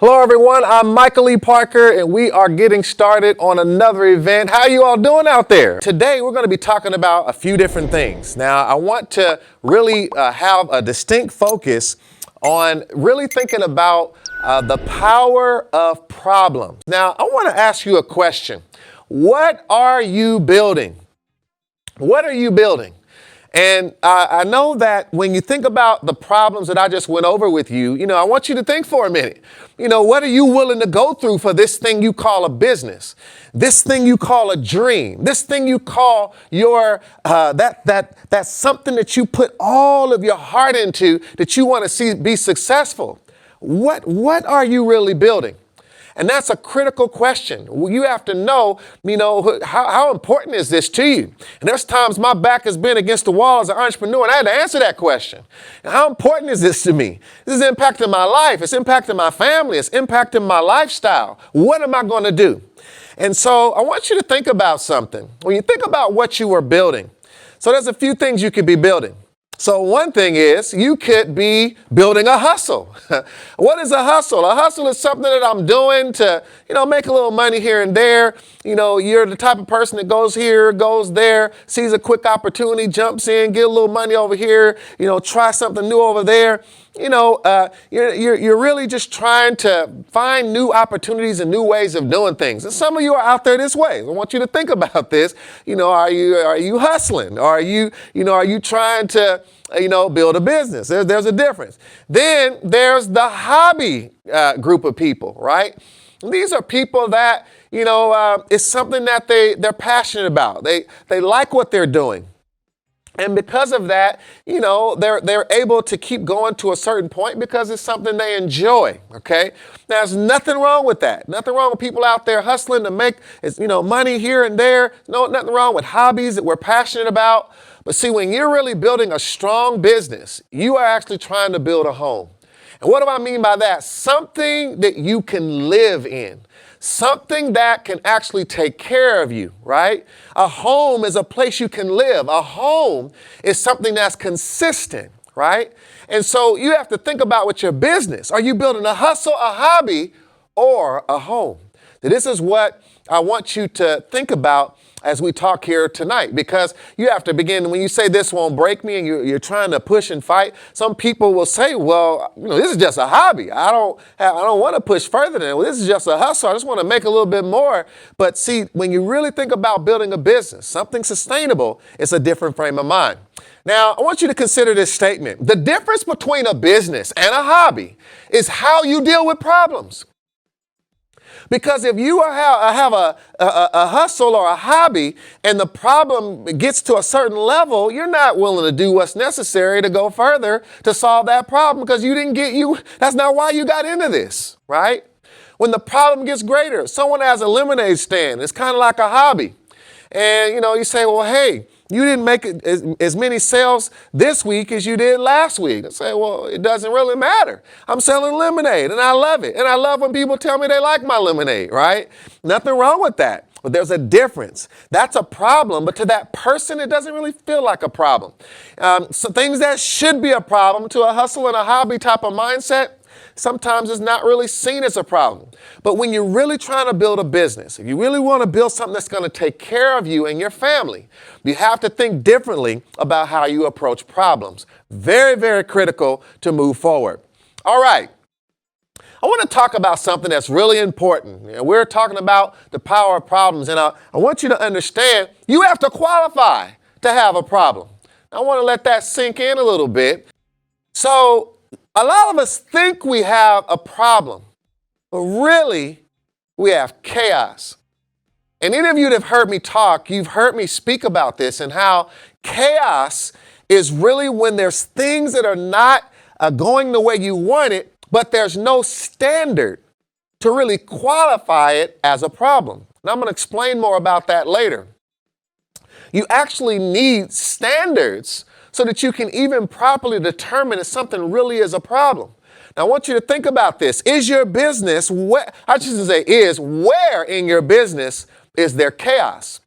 Hello everyone, I'm Michael E. Parker and we are getting started on another event. How are you all doing out there? Today we're going to be talking about a few different things. Now I want to really have a distinct focus on really thinking about the power of problems. Now I want to ask you a question. What are you building? What are you building? And I know that when you think about the problems that I just went over with you, I want you to think for a minute. What are you willing to go through for this thing you call a business, this thing you call a dream, this thing you call your, that's something that you put all of your heart into, that you want to see be successful. What are you really building? And that's a critical question. You have to know, how important is this to you? And there's times my back has been against the wall as an entrepreneur, and I had to answer that question. And how important is this to me? This is impacting my life. It's impacting my family. It's impacting my lifestyle. What am I going to do? And so I want you to think about something. When you think about what you are building, so there's a few things you could be building. So one thing is you could be building a hustle. What is a hustle? A hustle is something that I'm doing to, make a little money here and there. You're the type of person that goes here, goes there, sees a quick opportunity, jumps in, get a little money over here, try something new over there. You're really just trying to find new opportunities and new ways of doing things. And some of you are out there this way. I want you to think about this. Are you hustling? Are you trying to, build a business? There's a difference. Then there's the hobby group of people, right? These are people that, it's something that they're passionate about. They like what they're doing. And because of that, they're able to keep going to a certain point because it's something they enjoy, okay? Now, there's nothing wrong with that. Nothing wrong with people out there hustling to make, money here and there. No, nothing wrong with hobbies that we're passionate about. But see, when you're really building a strong business, you are actually trying to build a home. And what do I mean by that? Something that you can live in. Something that can actually take care of you, right? A home is a place you can live. A home is something that's consistent, right? And so you have to think about with your business. Are you building a hustle, a hobby, or a home? This is what I want you to think about as we talk here tonight, because you have to begin, when you say this won't break me and you're trying to push and fight, some people will say, well, this is just a hobby. I don't want to push further than it. Well, this is just a hustle. I just want to make a little bit more. But see, when you really think about building a business, something sustainable, it's a different frame of mind. Now, I want you to consider this statement. The difference between a business and a hobby is how you deal with problems. Because if you have a hustle or a hobby and the problem gets to a certain level, you're not willing to do what's necessary to go further to solve that problem because that's not why you got into this, right? When the problem gets greater, someone has a lemonade stand. It's kind of like a hobby. And, you say, well, hey, you didn't make as many sales this week as you did last week. I say, well, it doesn't really matter. I'm selling lemonade and I love it. And I love when people tell me they like my lemonade, right? Nothing wrong with that. But there's a difference. That's a problem. But to that person, it doesn't really feel like a problem. So things that should be a problem to a hustle and a hobby type of mindset, sometimes it's not really seen as a problem. But when you're really trying to build a business, if you really want to build something that's going to take care of you and your family, you have to think differently about how you approach problems. Very, very critical to move forward. All right. I want to talk about something that's really important. We're talking about the power of problems, and I want you to understand you have to qualify to have a problem. I want to let that sink in a little bit. So a lot of us think we have a problem, but really we have chaos. And any of you that have heard me talk, you've heard me speak about this and how chaos is really when there's things that are not going the way you want it, but there's no standard to really qualify it as a problem. And I'm going to explain more about that later. You actually need standards so that you can even properly determine if something really is a problem. Now, I want you to think about this. Is your business, where in your business is there chaos?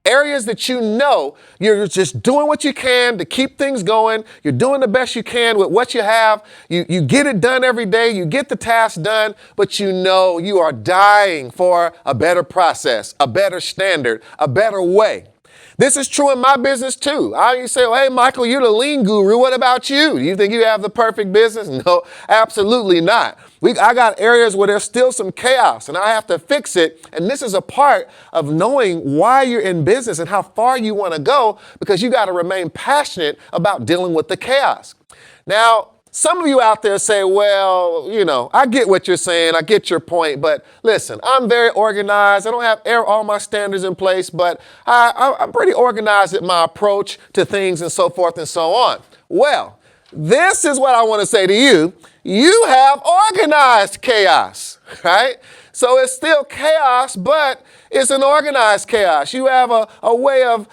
Areas that you know you're just doing what you can to keep things going. You're doing the best you can with what you have. You get it done every day. You get the task done, but you know you are dying for a better process, a better standard, a better way. This is true in my business too. You say, well, hey, Michael, you're the lean guru. What about you? You think you have the perfect business? No, absolutely not. I got areas where there's still some chaos and I have to fix it. And this is a part of knowing why you're in business and how far you want to go, because you got to remain passionate about dealing with the chaos. Now, some of you out there say, well, I get what you're saying. I get your point. But listen, I'm very organized. I don't have all my standards in place, but I'm pretty organized at my approach to things and so forth and so on. Well, this is what I want to say to you. You have organized chaos, right? So it's still chaos, but it's an organized chaos. You have a way of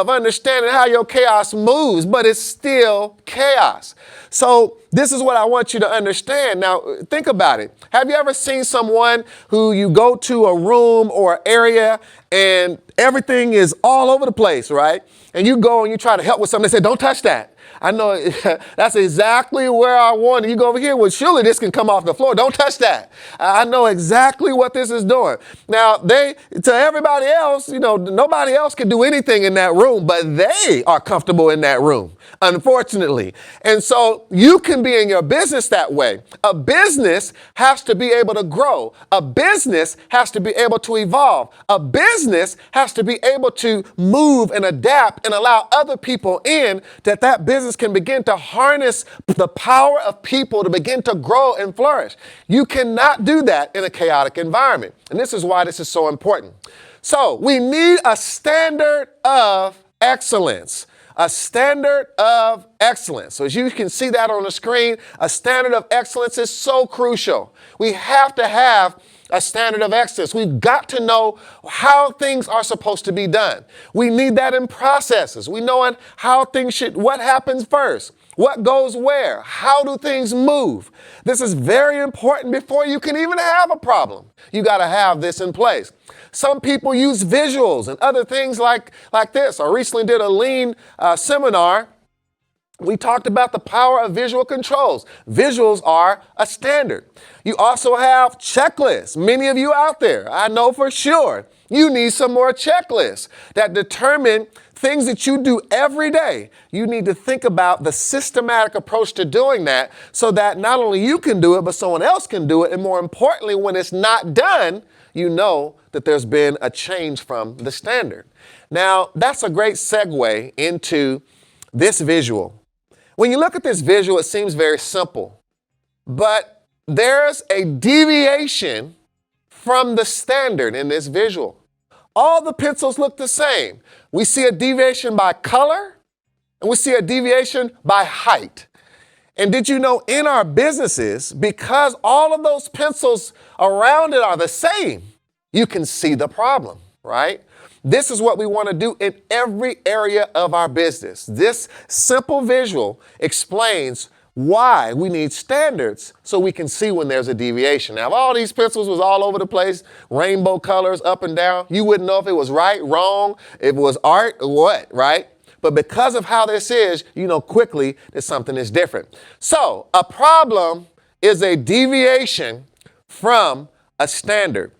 understanding how your chaos moves, but it's still chaos. So this is what I want you to understand. Now, think about it. Have you ever seen someone who you go to a room or area and everything is all over the place, right? And you go and you try to help with something. They say, don't touch that. I know that's exactly where I want it. You go over here, well, surely this can come off the floor. Don't touch that. I know exactly what this is doing. Now, to everybody else, nobody else can do anything in that room, but they are comfortable in that room, unfortunately. And so you can be in your business that way. A business has to be able to grow. A business has to be able to evolve. A business has to be able to move and adapt and allow other people in, that business can begin to harness the power of people to begin to grow and flourish. You cannot do that in a chaotic environment. And this is why this is so important. So we need a standard of excellence. A standard of excellence. So as you can see that on the screen, a standard of excellence is so crucial. We have to have a standard of excellence. We've got to know how things are supposed to be done. We need that in processes. We know how things what happens first, what goes where, how do things move. This is very important before you can even have a problem. You got to have this in place. Some people use visuals and other things like this. I recently did a lean seminar. We talked about the power of visual controls. Visuals are a standard. You also have checklists. Many of you out there, I know for sure, you need some more checklists that determine things that you do every day. You need to think about the systematic approach to doing that so that not only you can do it, but someone else can do it. And more importantly, when it's not done, you know that there's been a change from the standard. Now, that's a great segue into this visual. When you look at this visual, it seems very simple, but there's a deviation from the standard in this visual. All the pencils look the same. We see a deviation by color, and we see a deviation by height. And did you know in our businesses, because all of those pencils around it are the same, you can see the problem, right? This is what we want to do in every area of our business. This simple visual explains why we need standards so we can see when there's a deviation. Now, if all these pencils was all over the place, rainbow colors up and down, you wouldn't know if it was right, wrong, if it was art or what, right? But because of how this is, you know quickly that something is different. So a problem is a deviation from a standard.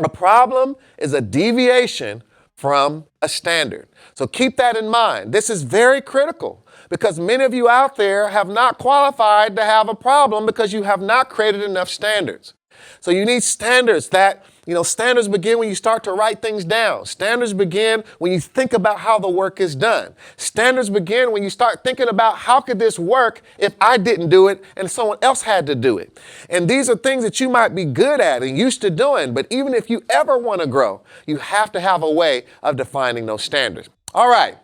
A problem is a deviation from a standard. So keep that in mind. This is very critical because many of you out there have not qualified to have a problem because you have not created enough standards. So you need standards that, standards begin when you start to write things down. Standards begin when you think about how the work is done. Standards begin when you start thinking about how could this work if I didn't do it and someone else had to do it. And these are things that you might be good at and used to doing, but even if you ever want to grow, you have to have a way of defining those standards. All right.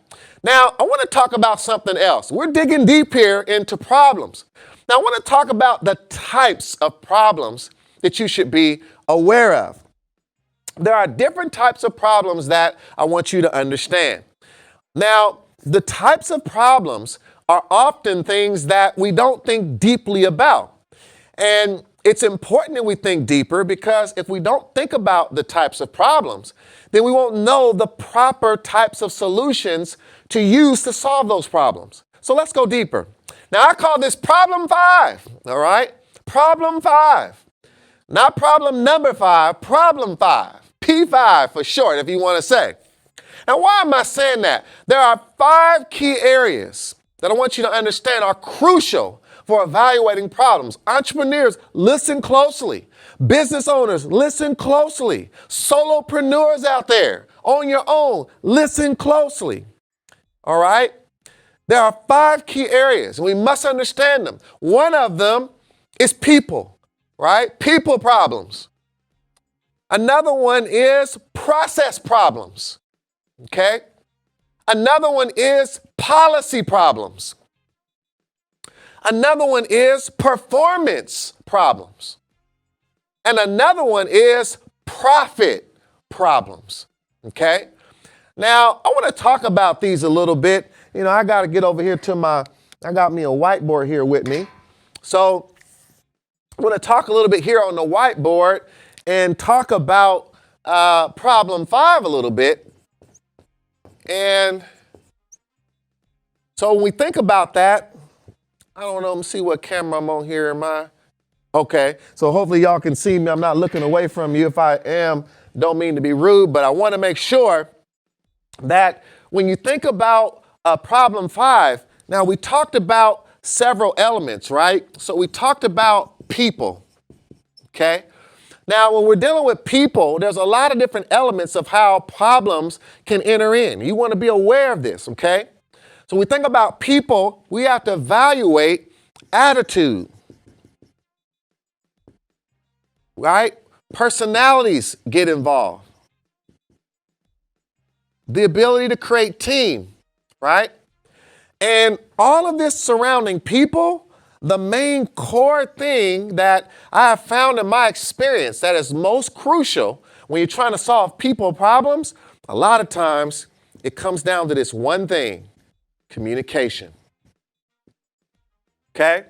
Now, I want to talk about something else. We're digging deep here into problems. Now, I want to talk about the types of problems that you should be aware of. There are different types of problems that I want you to understand. Now, the types of problems are often things that we don't think deeply about. And it's important that we think deeper, because if we don't think about the types of problems, then we won't know the proper types of solutions to use to solve those problems. So let's go deeper. Now, I call this problem 5, all right? Problem 5. Not problem number 5, problem 5. P5 for short, if you want to say. Now, why am I saying that? There are 5 key areas that I want you to understand are crucial for evaluating problems. Entrepreneurs, listen closely. Business owners, listen closely. Solopreneurs out there, on your own, listen closely. All right? There are 5 key areas, and we must understand them. One of them is people, right? People problems. Another one is process problems, okay? Another one is policy problems. Another one is performance problems. And another one is profit problems, okay? Now, I want to talk about these a little bit. You know, I got to get over here to I got me a whiteboard here with me. So I'm going to talk a little bit here on the whiteboard and talk about problem 5 a little bit. And so when we think about that, I don't know, let me see what camera I'm on here. Am I? Okay, so hopefully y'all can see me. I'm not looking away from you. If I am, don't mean to be rude, but I want to make sure that when you think about problem 5, now we talked about several elements, right? So we talked about people, okay? Now, when we're dealing with people, there's a lot of different elements of how problems can enter in. You want to be aware of this, okay? So when we think about people, we have to evaluate attitude, right? Personalities get involved. The ability to create team, right? And all of this surrounding people, the main core thing that I have found in my experience that is most crucial when you're trying to solve people problems, a lot of times it comes down to this one thing: communication. Okay?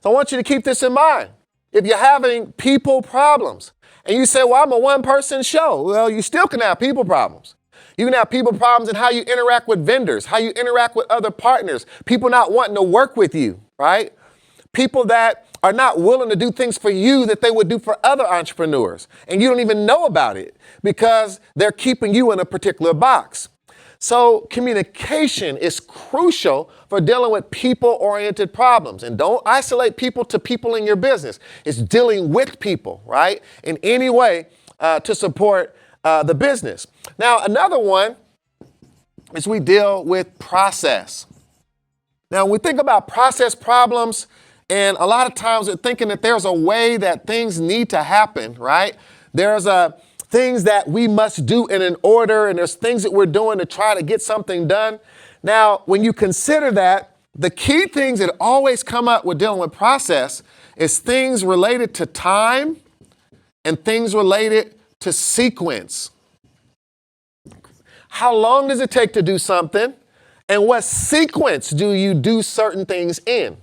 So I want you to keep this in mind. If you're having people problems and you say, well, I'm a one-person show, well, you still can have people problems. You can have people problems in how you interact with vendors, how you interact with other partners, people not wanting to work with you, right? People that are not willing to do things for you that they would do for other entrepreneurs. And you don't even know about it because they're keeping you in a particular box. So communication is crucial for dealing with people-oriented problems. And don't isolate people to people in your business. It's dealing with people, right? In any way to support the business. Now, another one is we deal with process. Now, when we think about process problems, and a lot of times we're thinking that there's a way that things need to happen, right? There's things that we must do in an order, and there's things that we're doing to try to get something done. Now, when you consider that, the key things that always come up with dealing with process is things related to time and things related to sequence. How long does it take to do something? And what sequence do you do certain things in?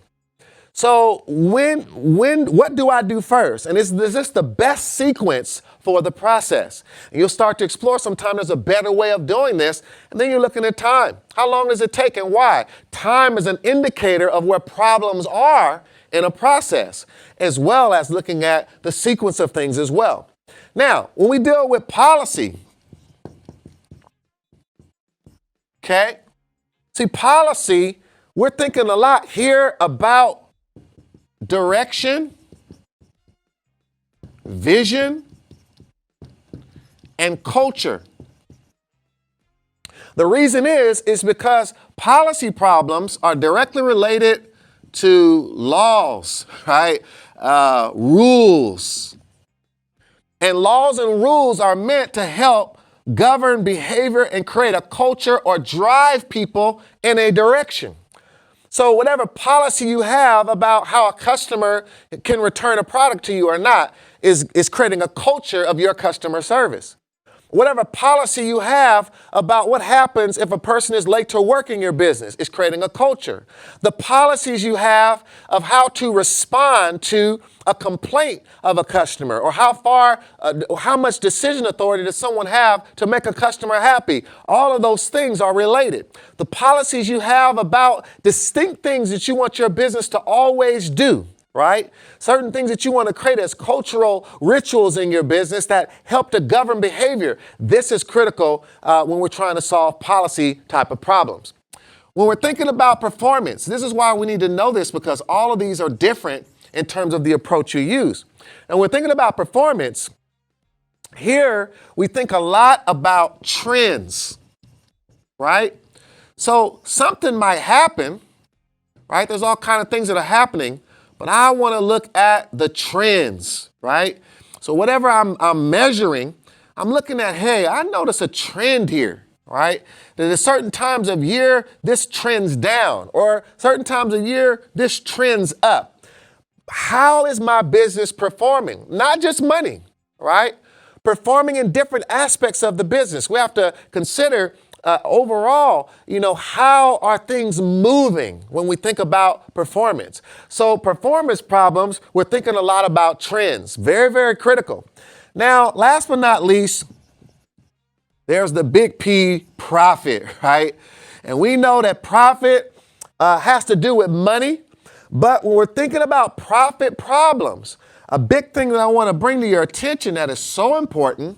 So what do I do first? And is this the best sequence for the process? And you'll start to explore sometime there's a better way of doing this. And then you're looking at time. How long does it take and why? Time is an indicator of where problems are in a process, as well as looking at the sequence of things as well. Now, when we deal with policy, okay? See, policy, we're thinking a lot here about direction, vision, and culture. The reason is because policy problems are directly related to laws, right? Rules. And laws and rules are meant to help govern behavior and create a culture or drive people in a direction. So whatever policy you have about how a customer can return a product to you or not is creating a culture of your customer service. Whatever policy you have about what happens if a person is late to work in your business is creating a culture. The policies you have of how to respond to a complaint of a customer, or how much decision authority does someone have to make a customer happy. All of those things are related. The policies you have about distinct things that you want your business to always do, right? Certain things that you want to create as cultural rituals in your business that help to govern behavior. This is critical when we're trying to solve policy type of problems. When we're thinking about performance, this is why we need to know this, because all of these are different in terms of the approach you use. And we're thinking about performance. Here, we think a lot about trends, right? So something might happen, right? There's all kinds of things that are happening, but I want to look at the trends, right? So whatever I'm measuring, I'm looking at, hey, I notice a trend here, right? That at certain times of year, this trends down, or certain times of year, this trends up. How is my business performing? Not just money, right? Performing in different aspects of the business. We have to consider overall, how are things moving when we think about performance? So performance problems, we're thinking a lot about trends. Very, very critical. Now, last but not least, there's the big P, profit, right? And we know that profit has to do with money. But when we're thinking about profit problems, a big thing that I want to bring to your attention that is so important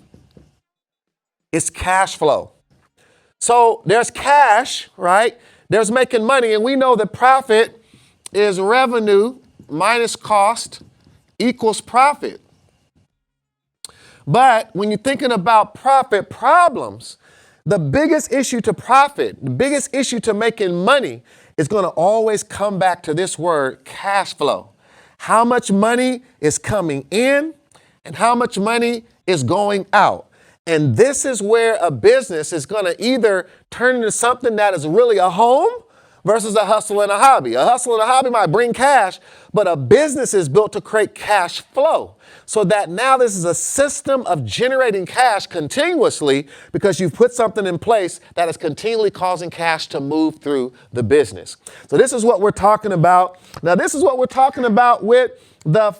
is cash flow. So there's cash, right? There's making money, and we know that profit is revenue minus cost equals profit. But when you're thinking about profit problems, the biggest issue to profit, the biggest issue to making money is going to always come back to this word, cash flow. How much money is coming in and how much money is going out. And this is where a business is going to either turn into something that is really a home versus a hustle and a hobby. A hustle and a hobby might bring cash, but a business is built to create cash flow. So that now this is a system of generating cash continuously because you've put something in place that is continually causing cash to move through the business. So this is what we're talking about. Now, this is what we're talking about with the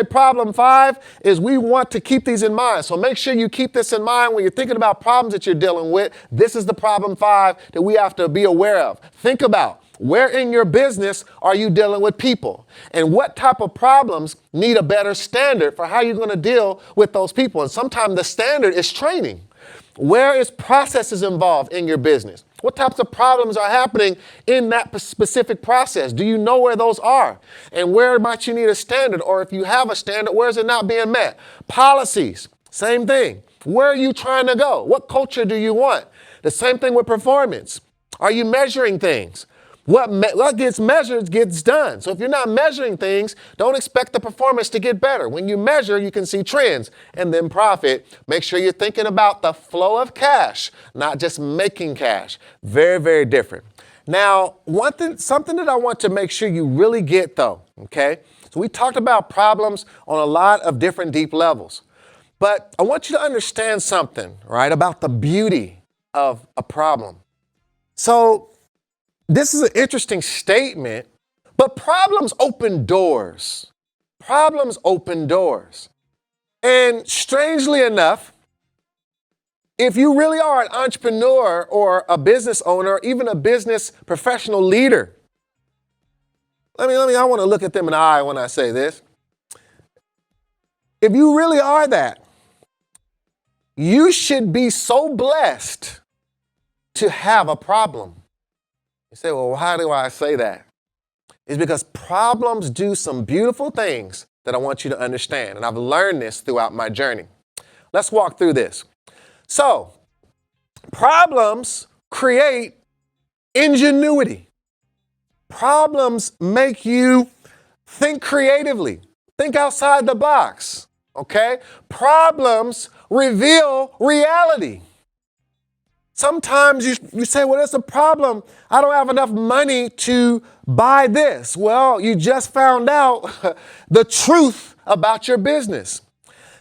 problem 5 is we want to keep these in mind. So make sure you keep this in mind when you're thinking about problems that you're dealing with. This is the problem 5 that we have to be aware of. Think about where in your business are you dealing with people, and what type of problems need a better standard for how you're going to deal with those people. And sometimes the standard is training. Where is processes involved in your business? What types of problems are happening in that specific process? Do you know where those are? And where might you need a standard? Or if you have a standard, where is it not being met? Policies, same thing. Where are you trying to go? What culture do you want? The same thing with performance. Are you measuring things? What gets measured gets done. So if you're not measuring things, don't expect the performance to get better. When you measure, you can see trends. And then profit, make sure you're thinking about the flow of cash, not just making cash. Very, very different. Now, something that I want to make sure you really get though, okay? So we talked about problems on a lot of different deep levels. But I want you to understand something, right, about the beauty of a problem. So this is an interesting statement, but problems open doors. Problems open doors. And strangely enough, if you really are an entrepreneur or a business owner, or even a business professional leader, I want to look at them in the eye when I say this. If you really are that, you should be so blessed to have a problem. You say, well, how do I say that? It's because problems do some beautiful things that I want you to understand. And I've learned this throughout my journey. Let's walk through this. So, problems create ingenuity. Problems make you think creatively, think outside the box, okay? Problems reveal reality. Sometimes you say, well, there's a problem. I don't have enough money to buy this. Well, you just found out the truth about your business.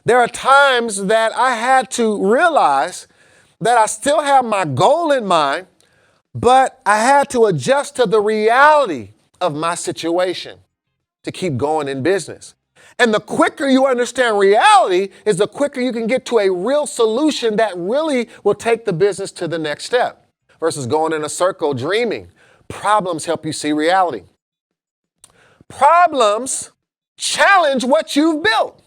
There are times that I had to realize that I still have my goal in mind, but I had to adjust to the reality of my situation to keep going in business. And the quicker you understand reality is the quicker you can get to a real solution that really will take the business to the next step versus going in a circle dreaming. Problems help you see reality. Problems challenge what you've built.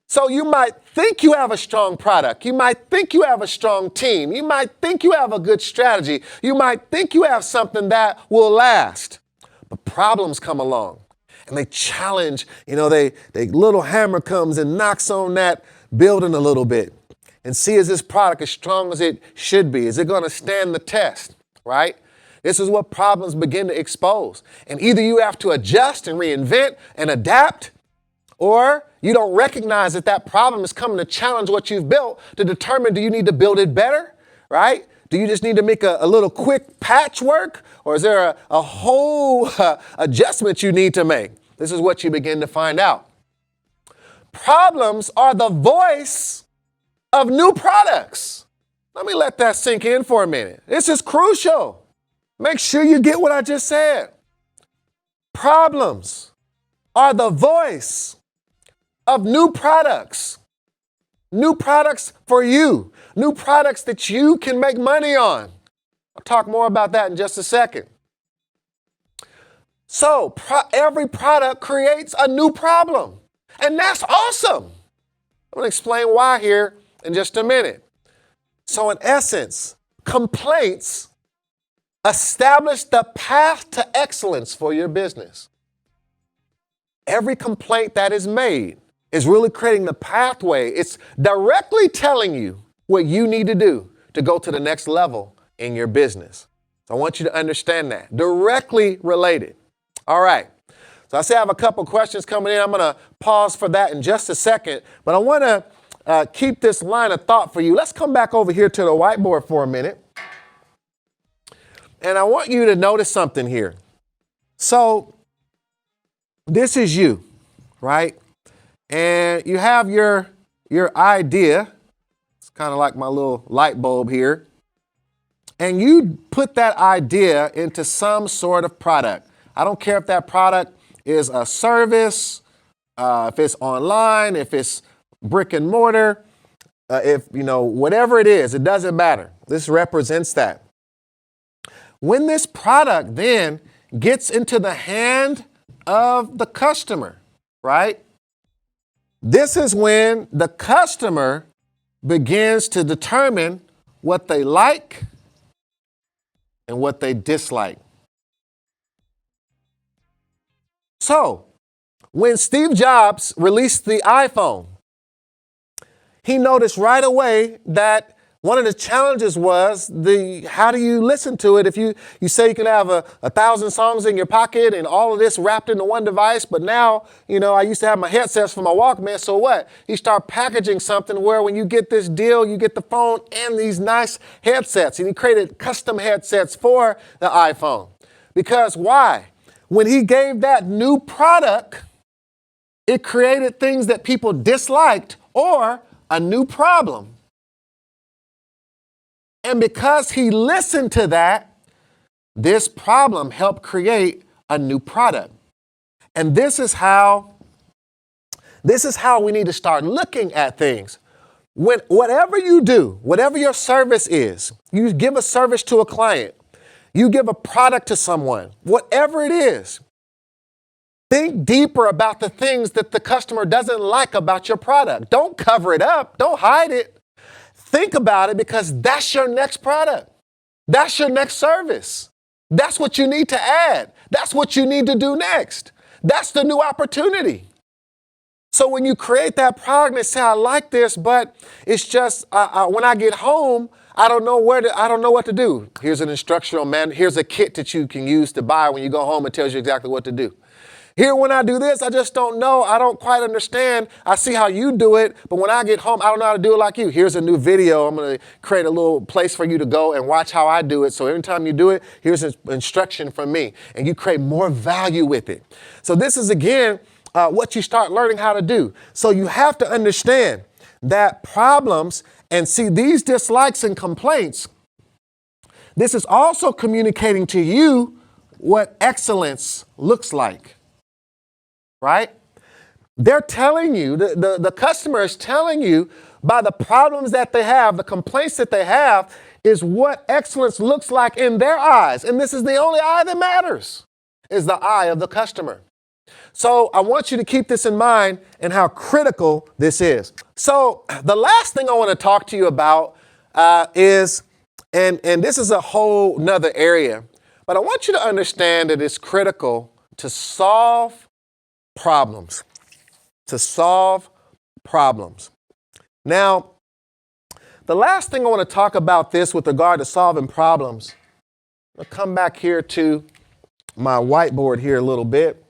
So you might think you have a strong product. You might think you have a strong team. You might think you have a good strategy. You might think you have something that will last. But problems come along and they challenge, they little hammer comes and knocks on that building a little bit and see, is this product as strong as it should be? Is it going to stand the test, right? This is what problems begin to expose. And either you have to adjust and reinvent and adapt, or you don't recognize that that problem is coming to challenge what you've built to determine, do you need to build it better, right? Do you just need to make a little quick patchwork, or is there a whole adjustment you need to make? This is what you begin to find out. Problems are the voice of new products. Let me let that sink in for a minute. This is crucial. Make sure you get what I just said. Problems are the voice of new products. New products for you. New products that you can make money on. I'll talk more about that in just a second. So every product creates a new problem. And that's awesome. I'm going to explain why here in just a minute. So in essence, complaints establish the path to excellence for your business. Every complaint that is made is really creating the pathway. It's directly telling you what you need to do to go to the next level in your business. So I want you to understand that. Directly related. All right. So I say I have a couple questions coming in. I'm going to pause for that in just a second, but I want to keep this line of thought for you. Let's come back over here to the whiteboard for a minute. And I want you to notice something here. So this is you, right? And you have your idea. It's kind of like my little light bulb here. And you put that idea into some sort of product. I don't care if that product is a service, if it's online, if it's brick and mortar, whatever it is, it doesn't matter. This represents that. When this product then gets into the hand of the customer, right? This is when the customer begins to determine what they like and what they dislike. So, when Steve Jobs released the iPhone, he noticed right away that one of the challenges was how do you listen to it if you say you can have 1,000 songs in your pocket and all of this wrapped into one device, but now, I used to have my headsets for my Walkman, so what? You start packaging something where when you get this deal, you get the phone and these nice headsets, and he created custom headsets for the iPhone. Because why? When he gave that new product, it created things that people disliked or a new problem. And because he listened to that, this problem helped create a new product. And this is how we need to start looking at things. Whatever you do, whatever your service is, you give a service to a client, you give a product to someone, whatever it is, think deeper about the things that the customer doesn't like about your product. Don't cover it up. Don't hide it. Think about it, because that's your next product. That's your next service. That's what you need to add. That's what you need to do next. That's the new opportunity. So when you create that product and say, I like this, but it's just when I get home, I don't know what to do. Here's an instructional manual. Here's a kit that you can use to buy when you go home. It tells you exactly what to do. Here, when I do this, I just don't know. I don't quite understand. I see how you do it, but when I get home, I don't know how to do it like you. Here's a new video. I'm going to create a little place for you to go and watch how I do it. So every time you do it, here's an instruction from me, and you create more value with it. So this is, again, what you start learning how to do. So you have to understand that problems and see these dislikes and complaints, this is also communicating to you what excellence looks like, right? They're telling you, the customer is telling you by the problems that they have, the complaints that they have, is what excellence looks like in their eyes. And this is the only eye that matters, is the eye of the customer. So I want you to keep this in mind and how critical this is. So the last thing I want to talk to you about is, and this is a whole nother area, but I want you to understand that it's critical to solve problems. To solve problems. Now, the last thing I want to talk about this with regard to solving problems, I'll come back here to my whiteboard here a little bit.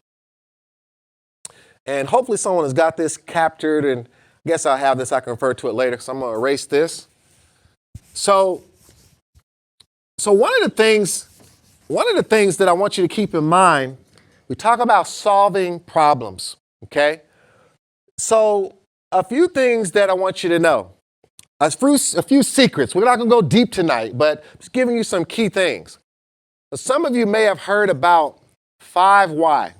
And hopefully someone has got this captured, and I guess I'll have this, I can refer to it later, so I'm going to erase this. So one of the things that I want you to keep in mind, we talk about solving problems, okay? So a few things that I want you to know, a few secrets. We're not going to go deep tonight, but just giving you some key things. Some of you may have heard about 5 why.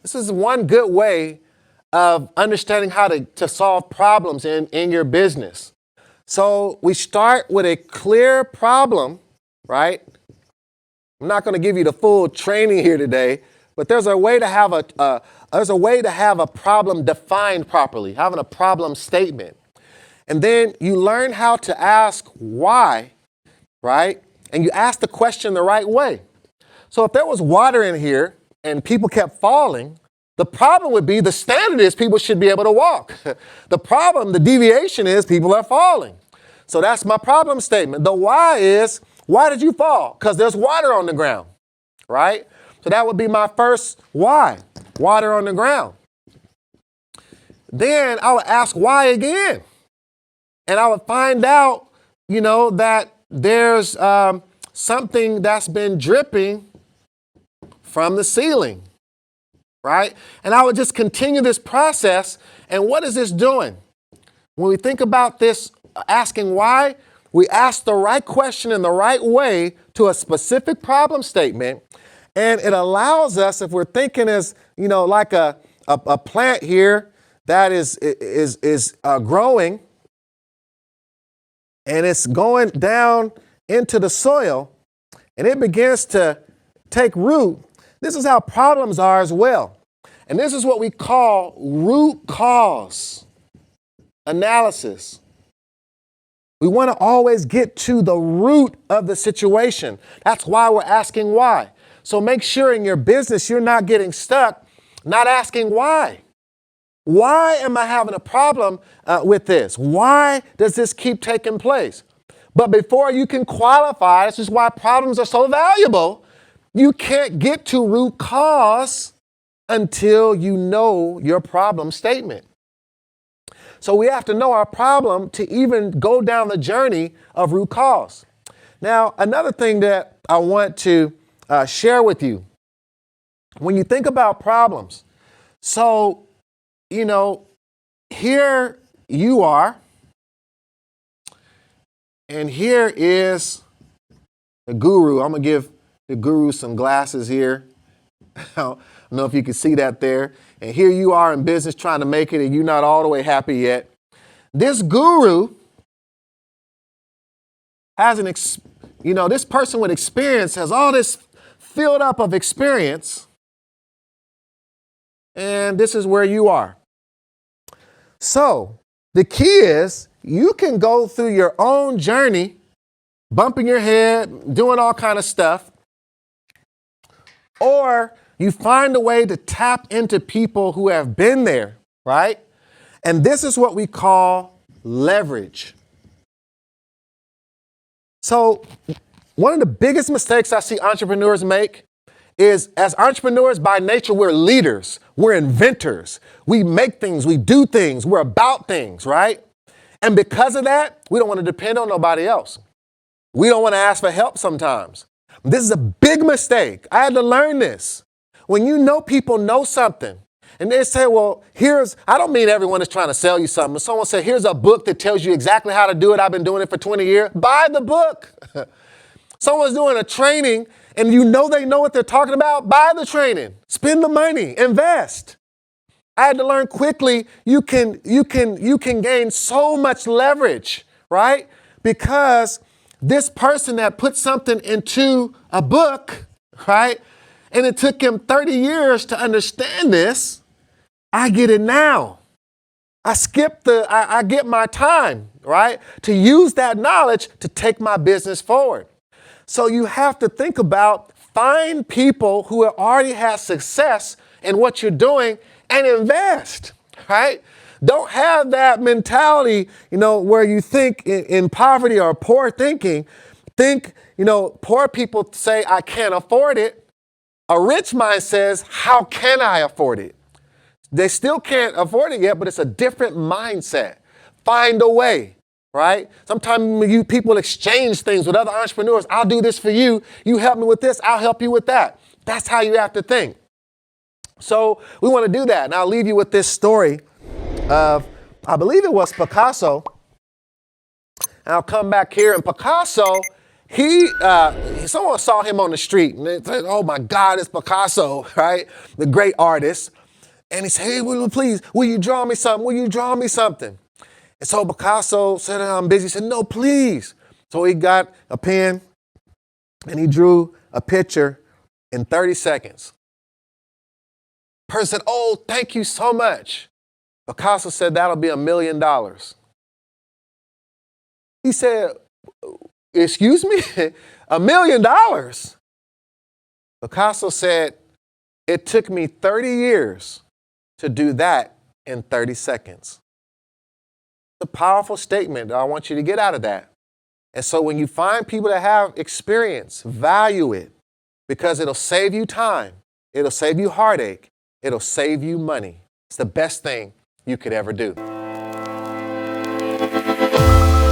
This is one good way of understanding how to solve problems in your business. So we start with a clear problem, right? I'm not going to give you the full training here today, but there's a way to have a problem defined properly, having a problem statement. And then you learn how to ask why, right? And you ask the question the right way. So if there was water in here and people kept falling, the problem would be, the standard is people should be able to walk. The problem, the deviation is people are falling. So that's my problem statement. The why is, why did you fall? Because there's water on the ground, right? So that would be my first why, water on the ground. Then I would ask why again. And I would find out, that there's something that's been dripping from the ceiling, right? And I would just continue this process. And what is this doing? When we think about this, asking why, we ask the right question in the right way to a specific problem statement. And it allows us, if we're thinking as, like a plant here that is growing, and it's going down into the soil, and it begins to take root. This is how problems are as well. And this is what we call root cause analysis. We want to always get to the root of the situation. That's why we're asking why. So make sure in your business you're not getting stuck, not asking why. Why am I having a problem with this? Why does this keep taking place? But before you can qualify, this is why problems are so valuable, you can't get to root cause until you know your problem statement. So we have to know our problem to even go down the journey of root cause. Now, another thing that I want to share with you, when you think about problems, so, here you are, and here is the guru. I'm going to give the guru some glasses here. I don't know if you can see that there. And here you are in business trying to make it, and you're not all the way happy yet. This guru has this person with experience has all this filled up of experience. And this is where you are. So the key is you can go through your own journey, bumping your head, doing all kind of stuff, or you find a way to tap into people who have been there, right? And this is what we call leverage. So one of the biggest mistakes I see entrepreneurs make is, as entrepreneurs by nature, we're leaders, we're inventors, we make things, we do things, we're about things, right? And because of that, we don't want to depend on nobody else. We don't want to ask for help sometimes. This is a big mistake. I had to learn this. when you know people know something, and they say, well, I don't mean everyone is trying to sell you something. If someone said, here's a book that tells you exactly how to do it. I've been doing it for 20 years. Buy the book. Someone's doing a training and you know they know what they're talking about. Buy the training. Spend the money. Invest. I had to learn quickly. You can gain so much leverage, right? Because this person that put something into a book, right? And it took him 30 years to understand this. I get it now. I get my time, right? To use that knowledge to take my business forward. So you have to think about, find people who already have success in what you're doing and invest, right? Don't have that mentality, where you think in poverty or poor thinking. Think, poor people say, I can't afford it. A rich mind says, how can I afford it? They still can't afford it yet, but it's a different mindset. Find a way, right? Sometimes people exchange things with other entrepreneurs. I'll do this for you. You help me with this. I'll help you with that. That's how you have to think. So we want to do that. And I'll leave you with this story of, I believe it was Picasso. And I'll come back here. And Picasso, someone saw him on the street and they said, oh my God, it's Picasso, right? The great artist. And he said, hey, please, will you draw me something? Will you draw me something? And so Picasso said, I'm busy. He said, no, please. So he got a pen and he drew a picture in 30 seconds. Person said, oh, thank you so much. Picasso said, that'll be $1 million. He said, excuse me, $1 million? Picasso said, it took me 30 years to do that in 30 seconds. It's a powerful statement that I want you to get out of that. And so when you find people that have experience, value it, because it'll save you time. It'll save you heartache. It'll save you money. It's the best thing you could ever do.